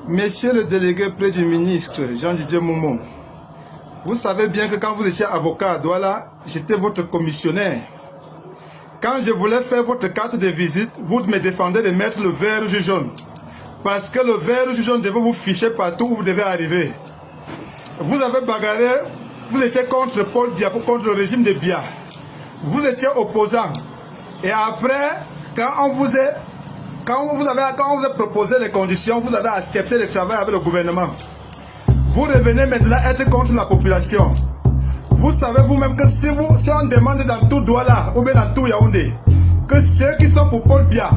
Monsieur le délégué près du ministre, Jean-Didier Momo, vous savez bien que quand vous étiez avocat à Douala, j'étais votre commissionnaire. Quand je voulais faire votre carte de visite, vous me défendez de mettre le vert rouge jaune. Parce que le vert rouge jaune devait vous ficher partout où vous devez arriver. Vous avez bagarré, vous étiez contre Paul Biya, contre le régime de Biya. Vous étiez opposant. Et après, quand on vous a proposé les conditions, vous avez accepté de travailler avec le gouvernement. Vous revenez maintenant être contre la population. Vous savez vous-même que si on demande dans tout Douala ou bien dans tout Yaoundé, que ceux qui sont pour Paul Biya,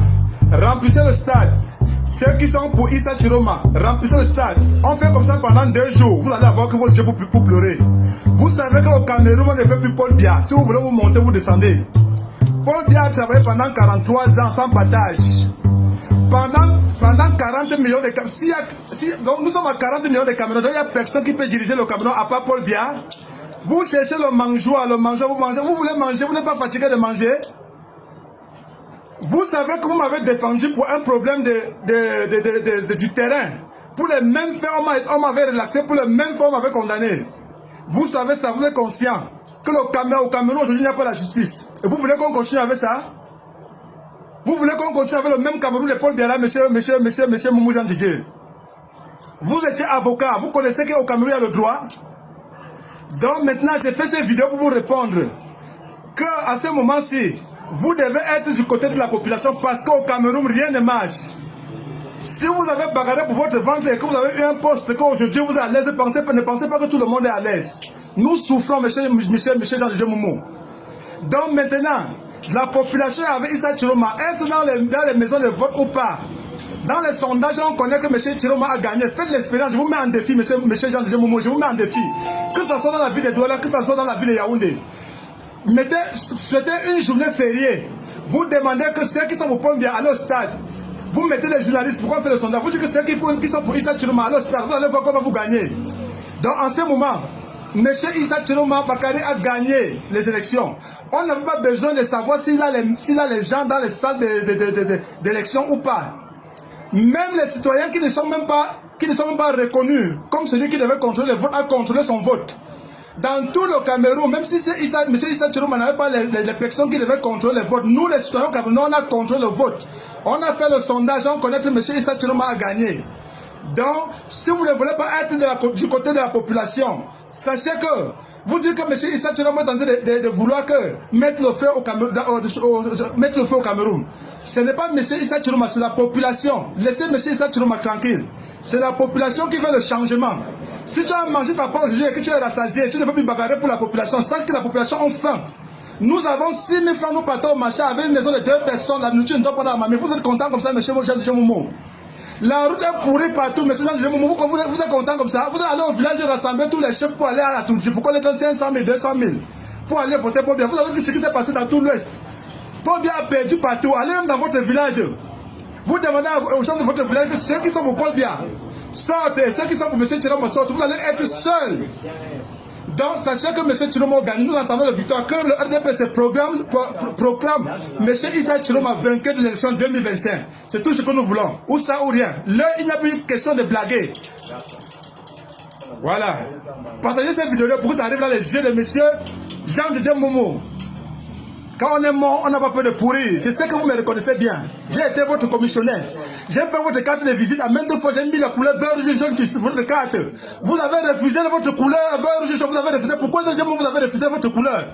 remplissez le stade. Ceux qui sont pour Issa Chiroma, remplissez le stade. On fait comme ça pendant 2 jours. Vous allez avoir que vos yeux pour pleurer. Vous savez qu'au Cameroun, on ne fait plus Paul Biya. Si vous voulez vous monter, vous descendez. Paul Biya a travaillé pendant 43 ans sans partage. Pendant 40 millions de Camerounais. Donc nous sommes à 40 millions de Camerounais. Donc il n'y a personne qui peut diriger le Cameroun à part Paul Biya. Vous cherchez le mangeoire, vous mangez. Vous voulez manger, vous n'êtes pas fatigué de manger. Vous savez que vous m'avez défendu pour un problème du terrain. Pour les mêmes faits, on m'avait relaxé. Pour les mêmes faits, on m'avait condamné. Vous savez ça, vous êtes conscient que au Cameroun aujourd'hui, il n'y a pas la justice. Et vous voulez qu'on continue avec ça? Vous voulez qu'on continue avec le même Cameroun, les Paul Biya, monsieur Moumou Jean Didier? Vous étiez avocat, vous connaissez qu'au Cameroun, il y a le droit. Donc maintenant, j'ai fait cette vidéo pour vous répondre qu'à ce moment-ci, vous devez être du côté de la population parce qu'au Cameroun, rien ne marche. Si vous avez bagarré pour votre ventre et que vous avez eu un poste qu'aujourd'hui vous êtes à l'aise, ne pensez pas que tout le monde est à l'aise. Nous souffrons, monsieur Jean-Didier Momo. Donc maintenant, la population avec Issa Chiroma, est dans les maisons de vote ou pas? Dans les sondages, on connaît que M. Chiroma a gagné. Faites l'expérience, je vous mets en défi, monsieur Jean-Didier Momo, je vous mets en défi. Que ce soit dans la ville de Douala, que ce soit dans la ville de Yaoundé. Souhaitez une journée fériée. Vous demandez que ceux qui sont au Paul Biya allez au stade. Vous mettez les journalistes, pourquoi on fait le sondage? Vous dites que ceux qui sont pour Issa Chiroma allez au stade. Vous allez voir comment vous gagnez. Donc en ce moment, M. Issa Chiroma Bakary a gagné les élections. On n'a pas besoin de savoir s'il a les gens dans les salles d'élection ou pas. Même les citoyens qui ne sont même pas reconnus comme celui qui devait contrôler le vote a contrôlé son vote. Dans tout le Cameroun, même si M. Issa Chiroma n'avait pas les personnes qui devaient contrôler le vote, nous les citoyens camerounais, on a contrôlé le vote. On a fait le sondage, on connaît que M. Issa Chiroma a gagné. Donc, si vous ne voulez pas être du côté de la population, sachez que vous dites que M. Issa Chiroma est en train de vouloir mettre le feu au Cameroun. Ce n'est pas M. Issa Chiroma, c'est la population. Laissez M. Issa Chiroma tranquille. C'est la population qui veut le changement. Si tu as mangé ta part aujourd'hui et que tu es rassasié, tu ne peux plus bagarrer pour la population. Sache que la population a faim. Nous avons 6 000 francs, nous partons au marché avec une maison de 2 personnes. La nourriture ne doit pas dans la main. Mais vous êtes content comme ça, M. Jean-Didier Momo? La route est pourrie partout, M. Jean-Didier Momo. Vous êtes content comme ça? Vous allez au village rassembler tous les chefs pour aller à la Tourji. Pourquoi les 500 000, 200 000 pour aller voter pour bien? Vous avez vu ce qui s'est passé dans tout l'Ouest. Paul Biya a perdu partout. Allez même dans votre village. Vous demandez aux gens de votre village que ceux qui sont pour Paul Biya sortez, ceux qui sont pour M. Chiroma sortent. Vous allez être seuls. Donc sachez que M. Chiroma gagne. Nous entendons la victoire. Que le RDPC proclame M. Issa Chiroma vainqueur de l'élection 2025. C'est tout ce que nous voulons. Ou ça ou rien. Là, il n'y a plus question de blaguer. Voilà. Partagez cette vidéo pour que ça arrive dans les yeux de M. Jean-Didier Momo. Quand on est mort, on n'a pas peur de pourrir. Je sais que vous me reconnaissez bien. J'ai été votre commissionnaire. J'ai fait votre carte de visite. À même 2 fois, j'ai mis la couleur vert rouge jaune sur votre carte. Vous avez refusé votre couleur vert rouge jaune. Vous avez refusé. Pourquoi vous avez refusé votre couleur?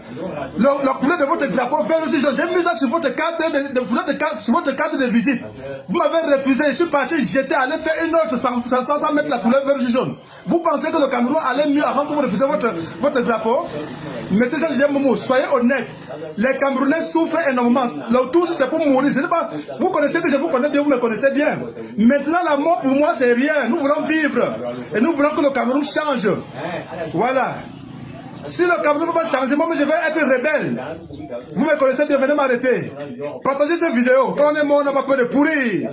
La couleur de votre drapeau vert rouge jaune. J'ai mis ça sur votre carte de visite. Vous m'avez refusé. Je suis parti, j'étais allé faire une autre sans mettre la couleur vert rouge jaune. Vous pensez que le Cameroun allait mieux avant que vous refusiez votre drapeau? Monsieur Jean-Didier Momo, soyez honnête. Les Camerounais souffrent énormément. Le tout, c'est pour mourir. Je ne sais pas. Vous connaissez que je vous connais bien, vous me connaissez bien. Maintenant, la mort pour moi, c'est rien. Nous voulons vivre. Et nous voulons que le Cameroun change. Voilà. Si le Cameroun ne peut pas changer, moi, je vais être rebelle. Vous me connaissez bien, venez m'arrêter. Partagez cette vidéo. Quand on est mort, on n'a pas peur de pourrir.